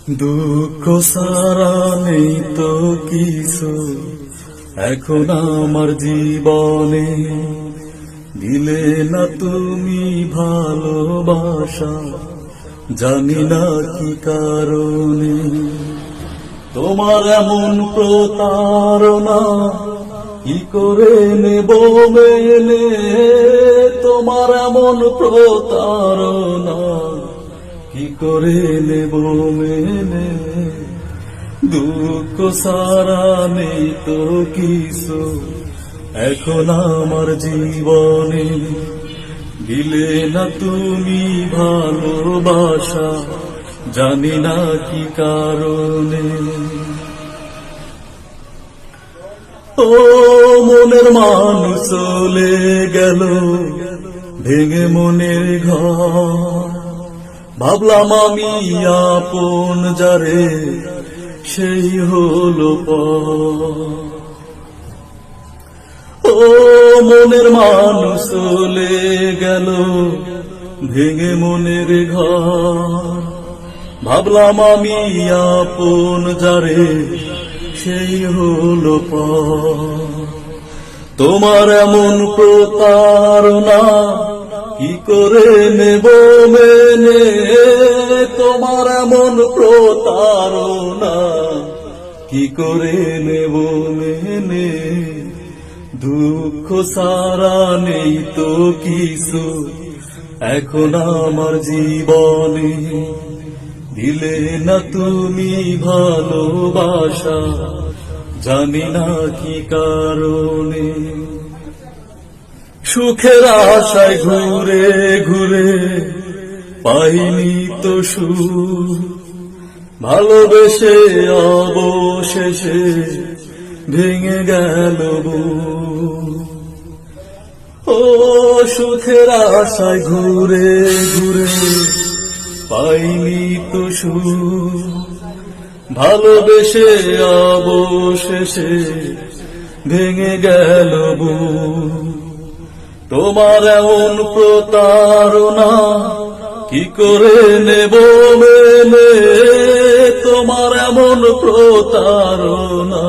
দুঃখ সারা নেই তো কিছু এখন আমার জীবনে, দিলে না তুমি ভালোবাসা, জানি না কি কারণে। তোমার এমন প্রতারণা কি করে নেব মেনে, তোমার এমন প্রতারণা কি করে নেব মেনে। দুঃখ সারা নেই তো কিছু এখন আমার জীবনে, দিলে না তুমি ভালোবাসা, জানি না কি কারণে। ও মনের মানুষ চলে গেল ভেঙে মনের ঘর, ভাবলাম আমি আপন যারে সেই হলো পর। ও মনের মানুষ চলে গেল ভেঙে মনের ঘর, ভাবলাম আমি আপন যারে সেই হলো পর। তোমার এমন প্রতারণা কি করে নেব মেনে, তোমার এমন প্রতারণা কি করে নেব মেনে। দুঃখ সারা নেই তো কিছু এখন আমার জীবনে, দিলে না তুমি ভালোবাসা, জানি না কি কারণে। সুখের আশায় ঘুরে ঘুরে পাইনি তো সুখ, ভালোবেসে অবশেষে ভেঙে গেল বুক। ও সুখের আশায় ঘুরে ঘুরে পাইনি তো সুখ, ভালোবেসে অবশেষে ভেঙে গেল বুক। তোমার এমন প্রতারণা কি করে নেব মেনে, তোমার এমন প্রতারণা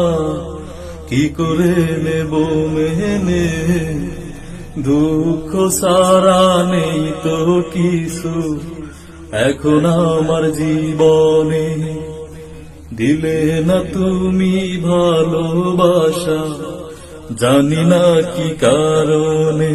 কি করে নেব মেনে। দুঃখ সারা নেই তো কিছু এখন আমার জীবনে, দিলে না তুমি ভালোবাসা, জানি না কি কারণে।